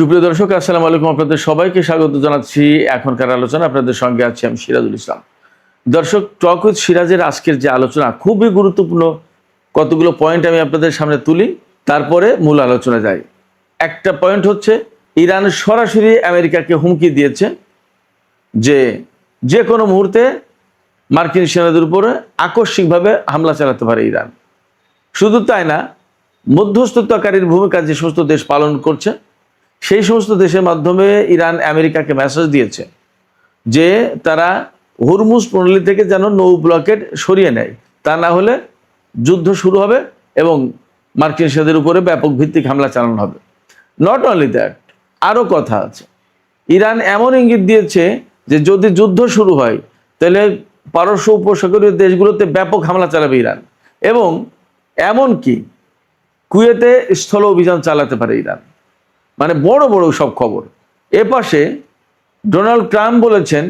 সুপ্রিয় দর্শক, আসসালামু আলাইকুম। আপনাদের সবাইকে স্বাগত জানাচ্ছি এখনকার আলোচনা। আপনাদের সঙ্গে আছি আমি সিরাজুল ইসলাম। দর্শক, টক উইথ সিরাজের আজকের যে আলোচনা খুবই গুরুত্বপূর্ণ। কতগুলো পয়েন্ট আমি আপনাদের সামনে তুলি, তারপরে মূল আলোচনা যাই। একটা পয়েন্ট হচ্ছে, ইরান সরাসরি আমেরিকাকে হুমকি দিয়েছে যে যে কোনো মুহূর্তে মার্কিন সেনাদের উপরে আকস্মিকভাবে হামলা চালাতে পারে ইরান। শুধু তাই না, মধ্যস্থতাকারীর ভূমিকা যে সমস্ত দেশ পালন করছে সেই সমস্ত দেশের মাধ্যমে ইরান আমেরিকাকে মেসেজ দিয়েছে যে তারা হরমুজ প্রণালী থেকে যেন নৌ ব্লকেড সরিয়ে নেয়, তা না হলে যুদ্ধ শুরু হবে এবং মার্কিন সেনাদের উপরে ব্যাপক ভিত্তিক হামলা চালানো হবে। নট অনলি দ্যাট, আরও কথা আছে। ইরান এমন ইঙ্গিত দিয়েছে যে যদি যুদ্ধ শুরু হয় তাহলে পারস্য উপসাগরীয় দেশগুলোতে ব্যাপক হামলা চালাবে ইরান, এবং এমনকি কুয়েতে স্থল অভিযান চালাতে পারে ইরান। মানে বড় বড় সব খবর। এ পাশে ডোনাল্ড ট্রাম্প বলেছেন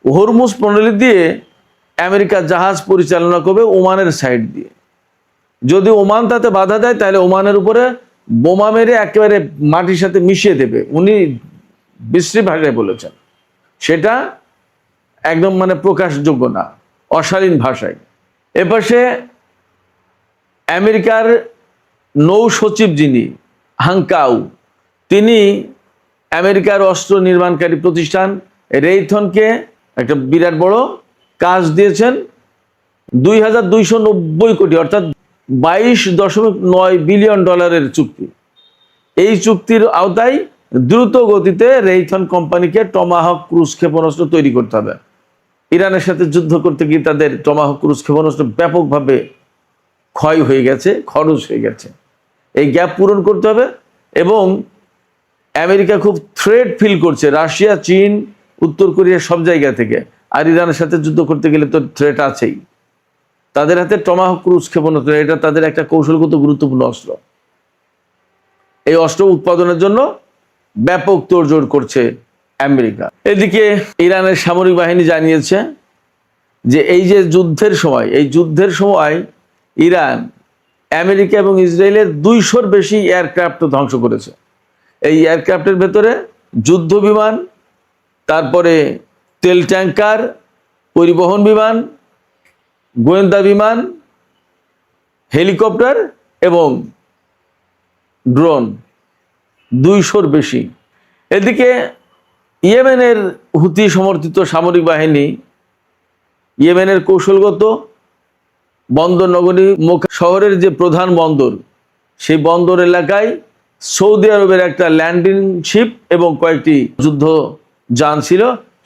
হরমুজ প্রণালী দিয়ে আমেরিকা জাহাজ পরিচালনা করবে ওমানের সাইড দিয়ে। যদি ওমান তাতে বাধা দেয় তাহলে ওমানের উপরে বোমা মেরে একেবারে মাটির সাথে মিশিয়ে দেবে, উনি বিশ্রী ভাষায় বলেছেন। সেটা একদম প্রকাশযোগ্য না, অশালীন ভাষায়। এপাশে আমেরিকার নৌ সচিব যিনি হাংকাউ, তিনি আমেরিকার অস্ত্র নির্মাণকারী প্রতিষ্ঠান রেইথনকে একটা বিরাট বড় কাজ দিয়েছেন। 2290 কোটি অর্থাৎ 22.9 বিলিয়ন ডলারের চুক্তি। এই চুক্তির আওতায় দ্রুত গতিতে রেইথন কোম্পানিকে টমাহক ক্রুজ ক্ষেপণাস্ত্র তৈরি করতে হবে। ইরানের সাথে যুদ্ধ করতে গিয়ে তাদের টমাহক ক্রুজ ক্ষেপণাস্ত্র ব্যাপকভাবে ক্ষয় হয়ে গেছে, খরচ হয়ে গেছে। এই গ্যাপ পূরণ করতে হবে। এবং আমেরিকা খুব থ্রেট ফিল করছে রাশিয়া, চীন, উত্তর কোরিয়া সব জায়গা থেকে। আর ইরানের সাথে যুদ্ধ করতে গেলে তো থ্রেট আছেই। তাদের হাতে টমাহক ক্রুজ ক্ষেপণাস্ত্র, এটা তাদের একটা কৌশলগত গুরুত্বপূর্ণ অস্ত্র। এই অস্ত্র উৎপাদনের জন্য ব্যাপক তোড়জোড় করছে আমেরিকা। এদিকে ইরানের সামরিক বাহিনী জানিয়েছে যে এই যে যুদ্ধের সময় ইরান আমেরিকা এবং ইসরায়েলের 200-র বেশি এয়ারক্রাফট ধ্বংস করেছে। এই এয়ারক্রাফটের ভেতরে যুদ্ধ বিমান, তারপরে তেল ট্যাঙ্কার, পরিবহন বিমান, গোয়েন্দা বিমান, হেলিকপ্টার এবং ড্রোন, 200-র বেশি। এদিকে ইয়েমেনের হুতি সমর্থিত সামরিক বাহিনী ইয়েমেনের কৌশলগত বন্দর নগরী শহরের যে প্রধান বন্দর, সেই বন্দর এলাকায় সৌদি আরবের একটা ল্যান্ডিং শিপ এবং কয়েকটি যুদ্ধ যান ছিল,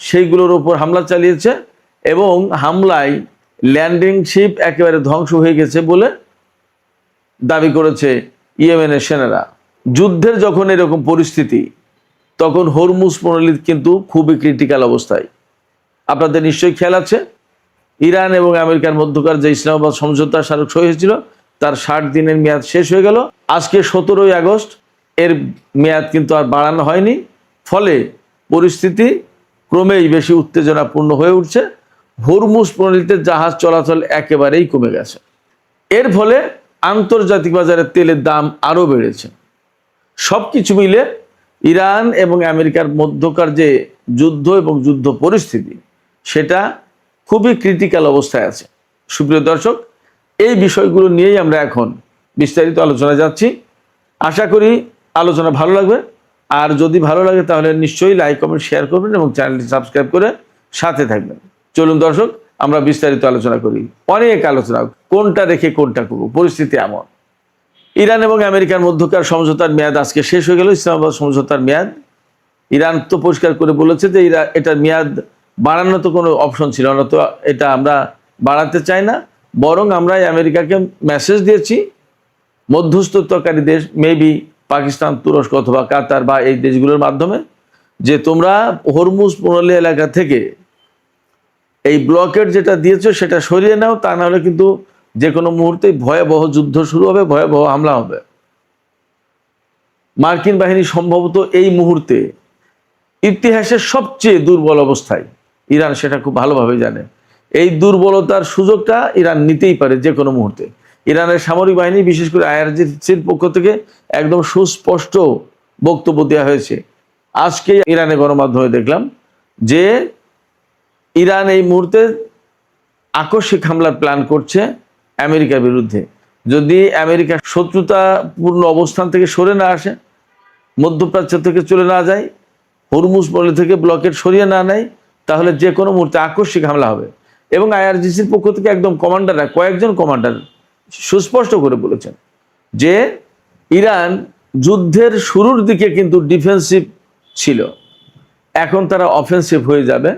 সেইগুলোর উপর হামলা চালিয়েছে। এবং হামলায় ল্যান্ডিং শিপ একেবারে ধ্বংস হয়ে গেছে বলে দাবি করেছে ইয়েমেনের সেনারা। যুদ্ধের যখন এরকম পরিস্থিতি, তখন হরমুজ প্রণালী কিন্তু খুবই ক্রিটিক্যাল অবস্থায়। আপনাদের নিশ্চয়ই খেয়াল আছে, ইরান এবং আমেরিকার মধ্যকার যে ইসলামাবাদ সমঝোতা স্মারক সই হয়েছিল তার 60 দিনের মেয়াদ শেষ হয়ে গেল। আজকে 17ই আগস্ট, এর মেয়াদ কিন্তু আর বাড়ানো হয়নি। ফলে পরিস্থিতি ক্রমেই বেশি উত্তেজনাপূর্ণ হয়ে উঠছে। হরমুজ প্রণালীতে জাহাজ চলাচল একেবারেই কমে গেছে। এর ফলে আন্তর্জাতিক বাজারে তেলের দাম আরও বেড়েছে। সব কিছু মিলে ইরান এবং আমেরিকার মধ্যকার যে যুদ্ধ এবং যুদ্ধ পরিস্থিতি, সেটা খুবই ক্রিটিক্যাল অবস্থায় আছে। সুপ্রিয় দর্শক, এই বিষয়গুলো নিয়েই আমরা এখন বিস্তারিত আলোচনা যাচ্ছি। আশা করি আলোচনা ভালো লাগবে। আর যদি ভালো লাগে তাহলে নিশ্চয়ই লাইক, কমেন্ট, শেয়ার করবেন এবং চ্যানেলটি সাবস্ক্রাইব করে সাথে থাকবেন। চলুন দর্শক, আমরা বিস্তারিত আলোচনা করি। অনেক আলোচনা, কোনটা রেখে কোনটা করব, পরিস্থিতি এমন। ইরান এবং আমেরিকার মধ্যকার সমঝোতার মেয়াদ আজকে শেষ হয়ে গেল। ইসলামাবাদ সমঝোতার মেয়াদ, ইরান তো পরিষ্কার করে বলেছে যে এটার মেয়াদ বাড়ানো তো কোনো অপশন ছিল না, তো এটা আমরা বাড়াতে চাই না। বরং আমরা আমেরিকাকে মেসেজ দিয়েছি, মধ্যস্থতাকারী দেশ মেবি পাকিস্তান, তুরস্ক অথবা কাতার বা এই দেশগুলোর মাধ্যমে, যে তোমরা হরমুজ প্রণালী এলাকা থেকে এই ব্লকেট যেটা দিয়েছো সেটা সরিয়ে নাও, তা না হলে কিন্তু যে কোনো মুহূর্তে ভয়াবহ যুদ্ধ শুরু হবে, ভয়াবহ হামলা হবে। মার্কিন বাহিনী সম্ভবত এই মুহূর্তে ইতিহাসের সবচেয়ে দুর্বল অবস্থায়, ইরান সেটা খুব ভালোভাবে জানে। এই দুর্বলতার সুযোগটা ইরান নিতেই পারে যে কোনো মুহূর্তে। ইরানের সামরিক বাহিনী, বিশেষ করে আইআরজিসির পক্ষ থেকে একদম সুস্পষ্ট বক্তব্য দেওয়া হয়েছে। আজকে ইরানের গণমাধ্যমে দেখলাম যে ইরান এই মুহূর্তে আকস্মিক হামলার প্ল্যান করছে আমেরিকার বিরুদ্ধে। যদি আমেরিকা শত্রুতাপূর্ণ অবস্থান থেকে সরে না আসে, মধ্যপ্রাচ্য থেকে চলে না যায়, হরমুজ পল্লী থেকে ব্লকেট সরিয়ে না নেয়, তাহলে যে কোনো মুহূর্তে আকস্মিক হামলা হবে। এবং আইআরজিসির পক্ষ থেকে একদম কমান্ডাররা, কয়েকজন কমান্ডার সুস্পষ্ট করে বলেছেন যে ইরান যুদ্ধের শুরুর দিকে কিন্তু ডিফেন্সিভ ছিল, এখন তারা অফেন্সিভ হয়ে যাবে,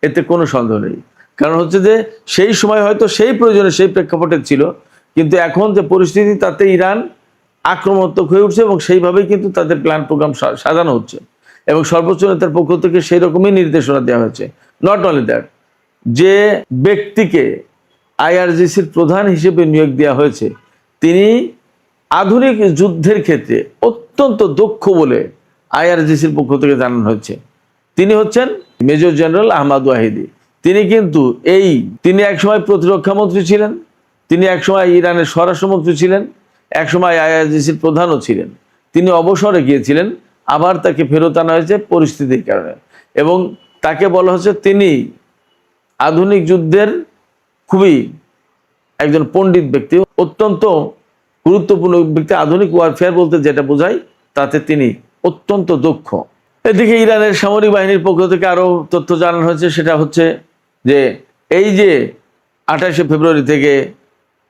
এতে কোনো সন্দেহ নেই। কারণ হচ্ছে যে সেই সময় হয়তো সেই প্রয়োজনে সেই প্রেক্ষাপটে ছিল, কিন্তু এখন যে পরিস্থিতি তাতে ইরান আক্রমণাত্মক হয়ে উঠছে এবং সেইভাবেই কিন্তু তাদের প্ল্যান প্রোগ্রাম সাজানো হচ্ছে এবং সর্বোচ্চ নেতার পক্ষ থেকে সেই রকমই নির্দেশনা দেওয়া হয়েছে। নট অনলি দ্যাট, যে ব্যক্তিকে আইআরজিসির প্রধান হিসেবে নিয়োগ দেওয়া হয়েছে তিনি আধুনিক যুদ্ধের ক্ষেত্রে অত্যন্ত দক্ষ বলে আইআরজিসির পক্ষ থেকে জানানো হয়েছে। তিনি হচ্ছেন মেজর জেনারেল আহমদ ওয়াহিদি। তিনি একসময় প্রতিরক্ষা মন্ত্রী ছিলেন, তিনি একসময় ইরানের স্বরাষ্ট্রমন্ত্রী ছিলেন, একসময় আইআরজিসির প্রধানও ছিলেন। তিনি অবসরে গিয়েছিলেন, আবার তাকে ফেরত আনা হয়েছে পরিস্থিতির কারণে, এবং তাকে বলা হচ্ছে তিনি আধুনিক যুদ্ধের খুবই একজন পণ্ডিত ব্যক্তি, অত্যন্ত গুরুত্বপূর্ণ ব্যক্তি। আধুনিক ওয়ারফেয়ার বলতে যেটা বোঝায় তাতে তিনি অত্যন্ত দক্ষ। এদিকে ইরানের সামরিক বাহিনীর পক্ষ থেকে আরও তথ্য জানানো হয়েছে, সেটা হচ্ছে যে এই যে 28শে ফেব্রুয়ারি থেকে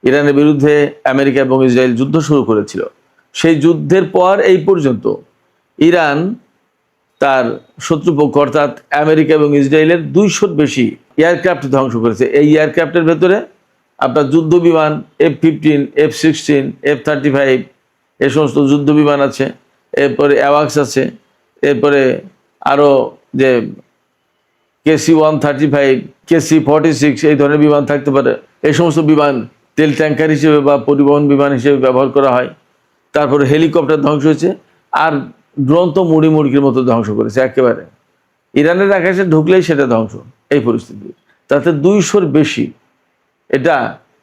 ইরানের বিরুদ্ধে আমেরিকা এবং ইসরায়েল যুদ্ধ শুরু করেছিল, সেই যুদ্ধের পর এই পর্যন্ত ইরান তার শত্রুপক্ষ অর্থাৎ আমেরিকা এবং ইসরায়েলের 200-র বেশি এয়ারক্রাফট ধ্বংস করেছে। এই এয়ারক্রাফটের ভেতরে আপনার যুদ্ধ বিমান F-15, F-16, F-35 এ সমস্ত যুদ্ধ বিমান আছে, এরপরে অ্যাওয়াক্স আছে, এরপরে আরও যে KC-135, KC-46 এই ধরনের বিমান থাকতে পারে। এই সমস্ত বিমান তেল ট্যাঙ্কার হিসেবে বা পরিবহন বিমান হিসেবে ব্যবহার করা হয়। তারপরে হেলিকপ্টার ধ্বংস হয়েছে, আর ড্রোন তো মুড়ি মুরগির মতো ধ্বংস করেছে একেবারে। ইরানের আকাশে ঢুকলেই সেটা ধ্বংস। এই পরিস্থিতি, তাতে 200-র বেশি, এটা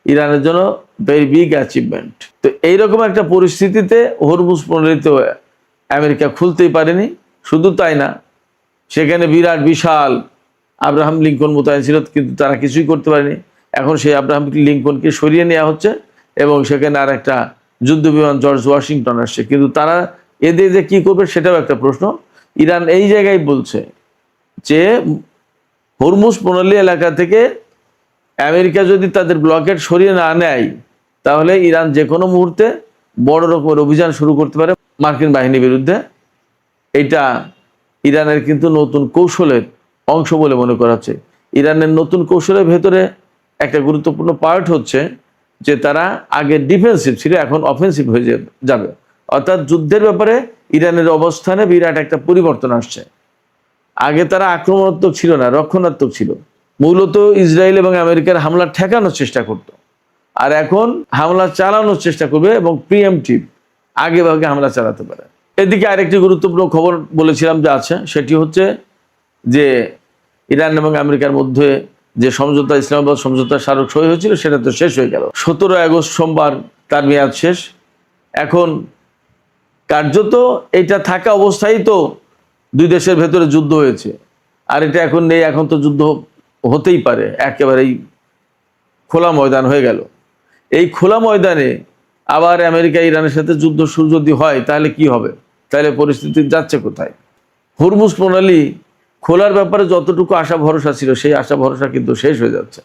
ইরানের জন্য ভেরি বিগ অ্যাচিভমেন্ট। তো এইরকম একটা পরিস্থিতিতে হরমুজ প্রণালীতে আমেরিকা খুলতেই পারেনি। শুধু তাই না, সেখানে বিরাট বিশাল আব্রাহাম লিঙ্কন মোতায়েন ছিল, কিন্তু তারা কিছুই করতে পারেনি। এখন সেই আব্রাহাম লিঙ্কনকে সরিয়ে নেওয়া হচ্ছে এবং সেখানে আর একটা যুদ্ধ বিমান জর্জ ওয়াশিংটন আসছে, কিন্তু তারা এদের যে কী করবে সেটাও একটা প্রশ্ন। ইরান এই জায়গায় বলছে যে হরমুজ প্রণালী এলাকা থেকে আমেরিকা যদি তাদের ব্লকেট সরিয়ে না নেয়, তাহলে ইরান যে কোনো মুহূর্তে বড় রকমের অভিযান শুরু করতে পারে মার্কিন বাহিনীর বিরুদ্ধে। এটা ইরানের কিন্তু নতুন কৌশলের অংশ বলে মনে করা হচ্ছে। ইরানের নতুন কৌশলের ভেতরে একটা গুরুত্বপূর্ণ পার্ট হচ্ছে যে তারা আগে ডিফেন্সিভ ছিল, এখন অফেন্সিভ হয়ে যাবে। অর্থাৎ যুদ্ধের ব্যাপারে ইরানের অবস্থানে বিরাট একটা পরিবর্তন আসছে। আগে তারা আক্রমণাত্মক ছিল না, রক্ষণাত্মক ছিল, মূলত ইসরায়েল এবং আমেরিকার হামলা ঠেকানোর চেষ্টা করত। আর এখন হামলা চালানোর চেষ্টা করবে এবং প্রিএমটিভ আগে ভাগে হামলা চালাতে পারে। এদিকে আরেকটি গুরুত্বপূর্ণ খবর বলেছিলাম যে আছে, সেটি হচ্ছে যে ইরান এবং আমেরিকার মধ্যে যে সমঝোতা, ইসলামাবাদ সমঝোতা স্মারক সই হয়েছিল, সেটা তো শেষ হয়ে গেল। 17 আগস্ট সোমবার তার মেয়াদ শেষ। এখন কার্যত এটা থাকা অবস্থায় তো দুই দেশের ভেতরে যুদ্ধ হয়েছে, আর এটা এখন নেই। এখন তো যুদ্ধ হতেই পারে, একেবারেই খোলা ময়দান হয়ে গেল। এই খোলা ময়দানে আবার আমেরিকা ইরানের সাথে যুদ্ধ শুরু যদি হয়, তাহলে কি হবে? তাহলে পরিস্থিতি যাচ্ছে কোথায়? হরমুজ প্রণালী খোলার ব্যাপারে যতটুকু আশা ভরসা ছিল, সেই আশা ভরসা কিন্তু শেষ হয়ে যাচ্ছে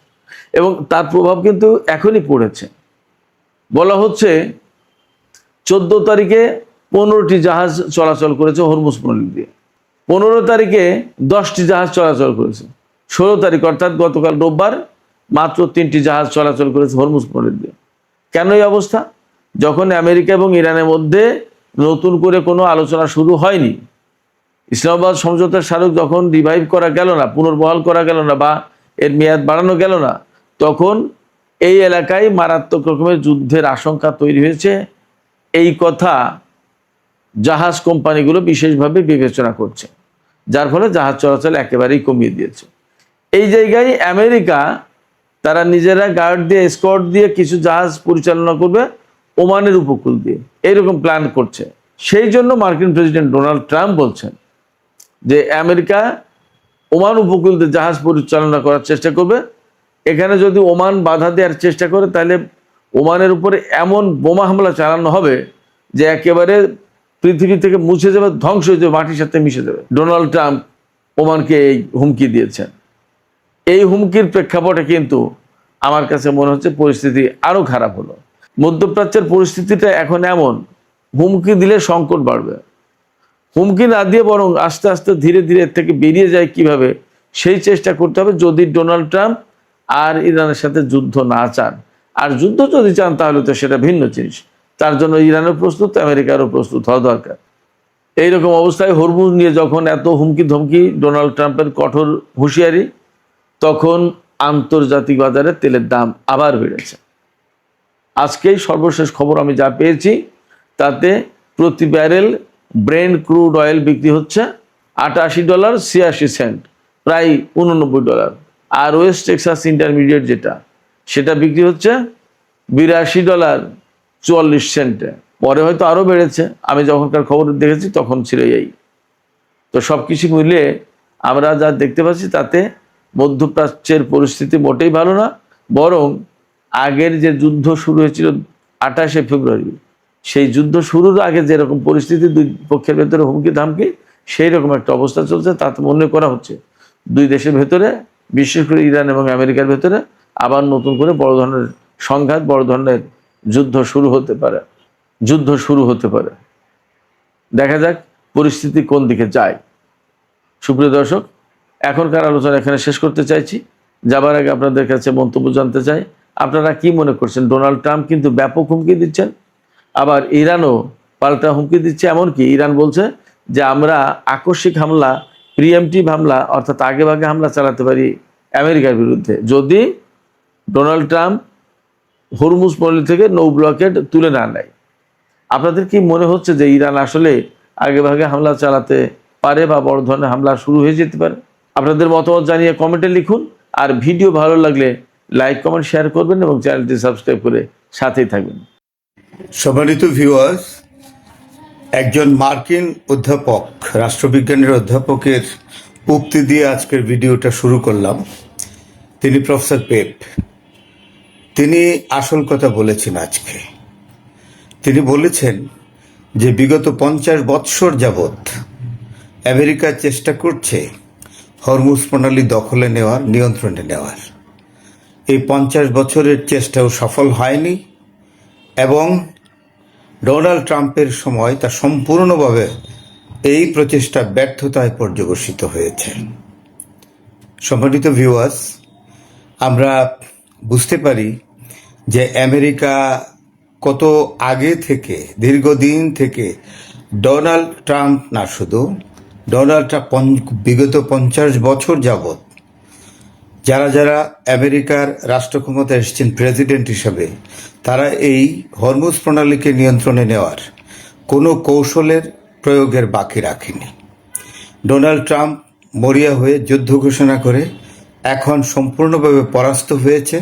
এবং তার প্রভাব কিন্তু এখনই পড়েছে। বলা হচ্ছে 14 তারিখে 15টি জাহাজ চলাচল করেছে হরমুজ প্রণালী দিয়ে, 15 তারিখে 10টি জাহাজ চলাচল করেছে, 16 তারিখ অর্থাৎ গতকাল রোববার মাত্র 3টি জাহাজ চলাচল করেছে হরমুজ প্রণালী দিয়ে। কেন এই অবস্থা? যখন আমেরিকা এবং ইরানের মধ্যে নতুন করে কোনো আলোচনা শুরু হয়নি, ইসলামাবাদ সমঝোতার স্মারক যখন রিভাইভ করা গেল না, পুনর্বহাল করা গেল না, বা এর মেয়াদ বাড়ানো গেল না, তখন এই এলাকায় মারাত্মক রকমের যুদ্ধের আশঙ্কা তৈরি হয়েছে। এই কথা জাহাজ কোম্পানিগুলো বিশেষভাবে বিবেচনা করছে, যার ফলে জাহাজ চলাচল একেবারেই কমিয়ে দিয়েছে। এই জায়গায় আমেরিকা তারা নিজেরা গার্ড দিয়ে, স্কোয়াড দিয়ে কিছু জাহাজ পরিচালনা করবে ওমানের উপকূল দিয়ে, এইরকম প্ল্যান করছে। সেই জন্য মার্কিন প্রেসিডেন্ট ডোনাল্ড ট্রাম্প বলছেন যে আমেরিকা ওমান উপকূল দিয়ে জাহাজ পরিচালনা করার চেষ্টা করবে। এখানে যদি ওমান বাধা দেওয়ার চেষ্টা করে তাহলে ওমানের উপরে এমন বোমা হামলা চালানো হবে যে একেবারে পৃথিবী থেকে মুছে যাবে, ধ্বংস হয়ে যাবে, মাটির সাথে মিশে যাবে। ডোনাল্ড ট্রাম্প ওমানকে এই হুমকি দিয়েছেন। এই হুমকির প্রেক্ষাপটে কিন্তু আমার কাছে মনে হচ্ছে পরিস্থিতি আরো খারাপ হলো। মধ্যপ্রাচ্যের পরিস্থিতিটা এখন এমন, হুমকি দিলে সংকট বাড়বে। হুমকি না দিয়ে বরং আস্তে আস্তে ধীরে ধীরে এর থেকে বেরিয়ে যায় কিভাবে, সেই চেষ্টা করতে হবে যদি ডোনাল্ড ট্রাম্প আর ইরানের সাথে যুদ্ধ না চান। আর যুদ্ধ যদি চান তাহলে তো সেটা ভিন্ন জিনিস। তার জন্য ইরানও প্রস্তুত, আমেরিকারও প্রস্তুত হওয়া দরকার। এইরকম অবস্থায় হরমুজ নিয়ে যখন এত হুমকি ধমকি, ডোনাল্ড ট্রাম্পের কঠোর হুঁশিয়ারি, তখন আন্তর্জাতিক বাজারে তেলের দাম আবার বেড়েছে। আজকেই সর্বশেষ খবর আমি যা পেয়েছি তাতে প্রতি ব্যারেল ব্রেন্ট ক্রুড অয়েল বিক্রি হচ্ছে $88.86, প্রায় $89। আর ওয়েস্ট টেক্সাস ইন্টারমিডিয়েট যেটা, সেটা বিক্রি হচ্ছে $82.44। পরে হয়তো আরও বেড়েছে, আমি যখনকার খবর দেখেছি তখন ছিল এই। তো সব কিছু মিলিয়ে আমরা যা দেখতে পাচ্ছি তাতে মধ্যপ্রাচ্যের পরিস্থিতি মোটেই ভালো না, বরং আগের যে যুদ্ধ শুরু হয়েছিল 28শে ফেব্রুয়ারি, সেই যুদ্ধ শুরুর আগে যেরকম পরিস্থিতি, দুই পক্ষের ভেতরে হুমকি ধামকি, সেই রকম একটা অবস্থা চলছে। তাতে মনে করা হচ্ছে দুই দেশের ভেতরে, বিশেষ করে ইরান এবং আমেরিকার ভেতরে আবার নতুন করে বড় ধরনের সংঘাত, বড় ধরনের যুদ্ধ শুরু হতে পারে। দেখা যাক পরিস্থিতি কোন দিকে যায়। সুপ্রিয় দর্শক, এখনকার আলোচনা এখানে শেষ করতে চাইছি। যাবার আগে আপনাদের কাছে মন্তব্য জানতে চাই, আপনারা কি মনে করছেন? ডোনাল্ড ট্রাম্প কিন্তু ব্যাপক হুমকি দিচ্ছেন, আবার ইরানও পাল্টা হুমকি দিচ্ছে। এমনকি ইরান বলছে যে আমরা আকস্মিক হামলা, প্রিএমটিভ হামলা, অর্থাৎ আগে ভাগে হামলা চালাতে পারি আমেরিকার বিরুদ্ধে যদি ডোনাল্ড ট্রাম্প হরমুজ প্রণালী থেকে নৌ ব্লকেড তুলে না নেয়। আপনাদের কি মনে হচ্ছে যে ইরান আসলে আগে ভাগে হামলা চালাতে পারে বা বড় ধরনের হামলা শুরু হয়ে যেতে পারে? আপনাদের মতামত জানিয়ে কমেন্টে লিখুন। আর ভিডিও ভালো লাগলে লাইক, কমেন্ট, শেয়ার করবেন এবং চ্যানেলটি সাবস্ক্রাইব করে সাথেই থাকবেন। সম্মানিত ভিউয়ার্স, একজন মার্কিন অধ্যাপক, রাষ্ট্রবিজ্ঞানের অধ্যাপকের উক্তি দিয়ে আজকের ভিডিওটা শুরু করলাম। তিনি প্রফেসর পেপ। তিনি আসল কথা বলেছেন আজকে। তিনি বলেছেন যে বিগত 50 বৎসর যাবৎ আমেরিকা চেষ্টা করছে হরমুজ প্রণালী দখলে নেওয়ার, নিয়ন্ত্রণে নেওয়ার। এই 50 বছরের চেষ্টাও সফল হয়নি এবং ডোনাল্ড ট্রাম্পের সময় তা সম্পূর্ণভাবে এই প্রচেষ্টা ব্যর্থতায় পর্যবসিত হয়েছে। সম্মানিত ভিউয়ার্স, আমরা বুঝতে পারি যে আমেরিকা কত আগে থেকে, দীর্ঘদিন থেকে ডোনাল্ড ট্রাম্প না, শুধু ডোনাল্ড ট্রাম্প বিগত 50 বছর যাবৎ যারা যারা আমেরিকার রাষ্ট্র ক্ষমতা এসেছেন প্রেসিডেন্ট হিসেবে, তারা এই হরমুজ প্রণালীকে নিয়ন্ত্রণে নেওয়ার কোনো কৌশলের প্রয়োগের বাকি রাখেনি। ডোনাল্ড ট্রাম্প মরিয়া হয়ে যুদ্ধ ঘোষণা করে এখন সম্পূর্ণভাবে পরাস্ত হয়েছে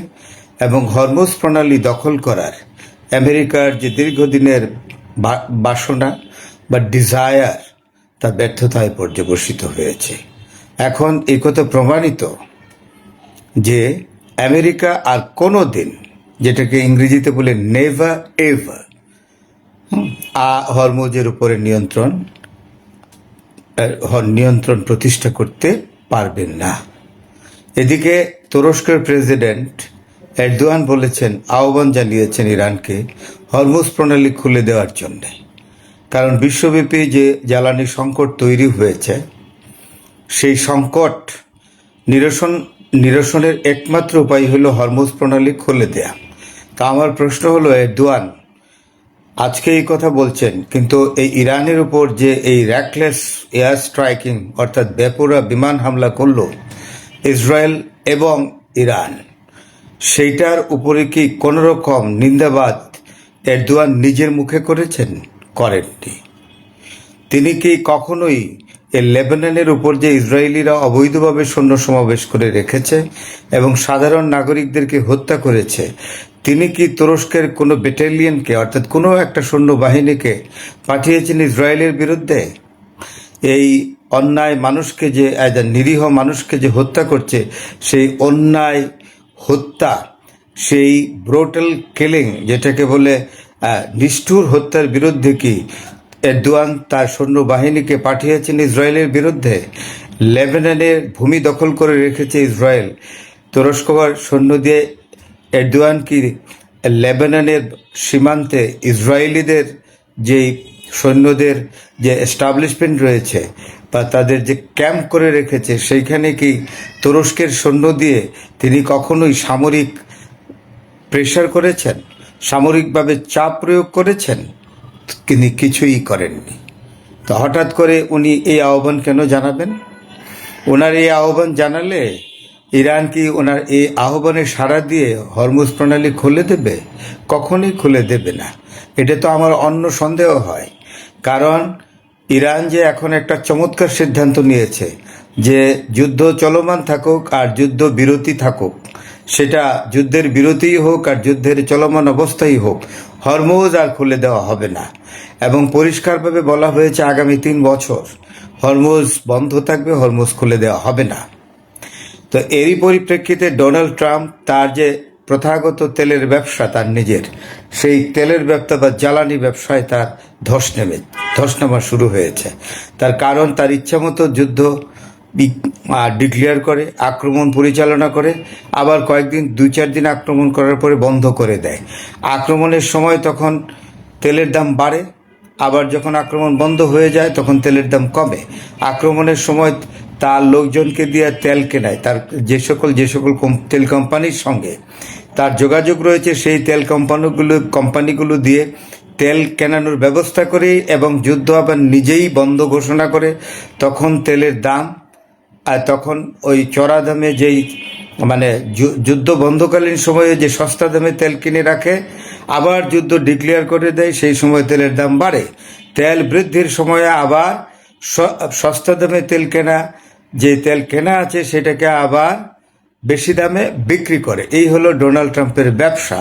এবং হরমুজ প্রণালী দখল করার আমেরিকার যে দীর্ঘদিনের বাসনা বা ডিজায়ার, তা ব্যর্থতায় পর্যবসিত হয়েছে। এখন এই কথা প্রমাণিত যে আমেরিকা আর কোনো দিন, যেটাকে ইংরেজিতে বলে নেভার এভার, হরমুজের উপরে নিয়ন্ত্রণ প্রতিষ্ঠা করতে পারবেন না। এদিকে তুরস্কের প্রেসিডেন্ট এরদোয়ান বলেছেন, আহ্বান জানিয়েছেন ইরানকে হরমুজ প্রণালী খুলে দেওয়ার জন্য। কারণ বিশ্বব্যাপী যে জ্বালানি সংকট তৈরি হয়েছে, সেই সংকট নিরসনের একমাত্র উপায় হলো হরমুজ প্রণালী খুলে দেয়া। তা আমার প্রশ্ন হলো, এরদোয়ান আজকে এই কথা বলছেন, কিন্তু এই ইরানের উপর যে এই র্যাকলেস এয়ার স্ট্রাইকিং, অর্থাৎ বেপরোয়া বিমান হামলা করলো ইসরায়েল এবং ইরান, সেইটার উপরে কি কোনো রকম নিন্দাবাদ এরদোয়ান নিজের মুখে করেননি? তিনি কি কখনোই এই লেবাননের উপর যে ইসরায়েলিরা অবৈধভাবে সৈন্য সমাবেশ করে রেখেছে এবং সাধারণ নাগরিকদেরকে হত্যা করেছে, তিনি কি তুরস্কের কোনো ব্যাটালিয়নকে অর্থাৎ কোনো একটা সৈন্যবাহিনীকে পাঠিয়েছেন ইসরায়েলের বিরুদ্ধে? এই অন্যায় মানুষকে যে নিরীহ মানুষকে যে হত্যা করছে, সেই অন্যায় হত্যা, সেই ব্রুটাল কিলিং যেটাকে বলে নিষ্ঠুর হত্যার বিরুদ্ধে কি এরদোয়ান তার সৈন্যবাহিনীকে পাঠিয়েছেন ইসরায়েলের বিরুদ্ধে? লেবাননের ভূমি দখল করে রেখেছে ইসরায়েল, তুরস্কর সৈন্য দিয়ে এরদোয়ান কি লেবাননের সীমান্তে ইসরায়েলিদের যেই সৈন্যদের যে এস্টাবলিশমেন্ট রয়েছে বা তাদের যে ক্যাম্প করে রেখেছে, সেইখানে কি তুরস্কের সৈন্য দিয়ে তিনি কখনোই সামরিক প্রেশার করেছেন, সামরিকভাবে চাপ প্রয়োগ করেছেন? তিনি কিছুই করেননি। তো হঠাৎ করে উনি এই আহ্বান কেন জানাবেন? ওনার এই আহ্বান জানালে ইরান কি ওনার এই আহ্বানে সাড়া দিয়ে হরমুজ প্রণালী খুলে দেবে? কখনোই খুলে দেবে না। এটা তো আমার অন্য সন্দেহ হয়। কারণ ইরান যে এখন একটা চমৎকার সিদ্ধান্ত নিয়েছে যে যুদ্ধ চলমান থাকুক আর যুদ্ধ বিরতি থাকুক, সেটা যুদ্ধের বিরতিই হোক আর যুদ্ধের চলমান অবস্থাই হোক, হরমুজ আর খুলে দেওয়া হবে না। এবং পরিষ্কারভাবে বলা হয়েছে আগামী 3 বছর হরমুজ বন্ধ থাকবে, হরমুজ খুলে দেওয়া হবে না। তো এরই পরিপ্রেক্ষিতে ডোনাল্ড ট্রাম্প তার যে প্রথাগত তেলের ব্যবসা তার নিজের, সেই তেলের ব্যবসা বা জ্বালানি ব্যবসায় তার ধস নামা শুরু হয়েছে। তার কারণ তার ইচ্ছামতো যুদ্ধ ডিক্লেয়ার করে, আক্রমণ পরিচালনা করে, আবার কয়েকদিন 2-4 দিন আক্রমণ করার পরে বন্ধ করে দেয়। আক্রমণের সময় তখন তেলের দাম বাড়ে, আবার যখন আক্রমণ বন্ধ হয়ে যায় তখন তেলের দাম কমে। আক্রমণের সময় তার লোকজনকে দিয়ে তেল কেনায়, তার যে সকল তেল কোম্পানির সঙ্গে তার যোগাযোগ রয়েছে, সেই তেল কোম্পানিগুলো দিয়ে তেল কেনানোর ব্যবস্থা করে এবং যুদ্ধ আবার নিজেই বন্ধ ঘোষণা করে। তখন তেলের দাম, আর তখন ওই চড়া দামে যেই যুদ্ধ বন্ধকালীন সময়ে যে সস্তা দামে তেল কিনে রাখে, আবার যুদ্ধ ডিক্লেয়ার করে দেয়, সেই সময় তেলের দাম বাড়ে। তেল বৃদ্ধির সময়ে আবার সস্তা দামে যে তেল কেনা আছে সেটাকে আবার বেশি দামে বিক্রি করে। এই হলো ডোনাল্ড ট্রাম্পের ব্যবসা।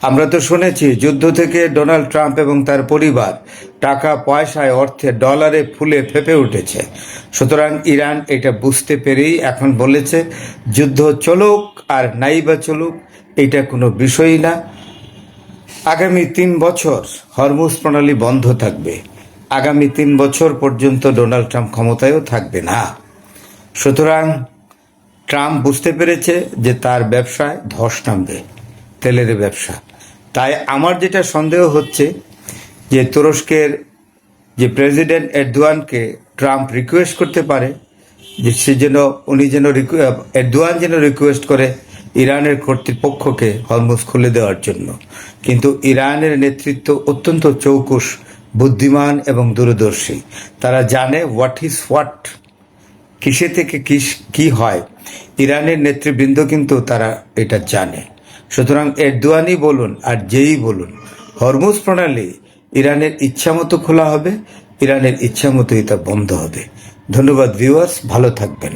আমরা তো শুনেছি যুদ্ধ থেকে ডোনাল্ড ট্রাম্প এবং তার পরিবার টাকা পয়সায়, অর্থে, ডলারে ফুলে ফেপে উঠেছে। সুতরাং ইরান এটা বুঝতে পেরেই এখন বলেছে যুদ্ধ চলুক আর নাই বা চলুক, এটা কোনো বিষয়ই না। আগামী 3 বছর হরমুজ প্রণালী বন্ধ থাকবে। আগামী 3 বছর পর্যন্ত ডোনাল্ড ট্রাম্প ক্ষমতায়ও থাকবে না। সুতরাং ট্রাম্প বুঝতে পেরেছে যে তার ব্যবসায় ধস নামবে, তেলের ব্যবসা। তাই আমার যেটা সন্দেহ হচ্ছে যে তুরস্কের যে প্রেসিডেন্ট এরদোয়ানকে ট্রাম্প রিকোয়েস্ট করতে পারে যে এরদোয়ান যেন রিকোয়েস্ট করে ইরানের কর্তৃপক্ষকে হরমুজ খুলে দেওয়ার জন্য। কিন্তু ইরানের নেতৃত্ব অত্যন্ত চৌকুশ, বুদ্ধিমান এবং দূরদর্শী। তারা জানে হোয়াট ইজ হোয়াট, কিসে থেকে কি হয়। ইরানের নেতৃবৃন্দ কিন্তু তারা এটা জানে। সুতরাং এরদোয়ানই বলুন আর যেই বলুন, হরমুজ প্রণালী ইরানের ইচ্ছামতো খোলা হবে, ইরানের ইচ্ছামতোই তা বন্ধ হবে। ধন্যবাদ ভিউয়ার্স, ভালো থাকবেন।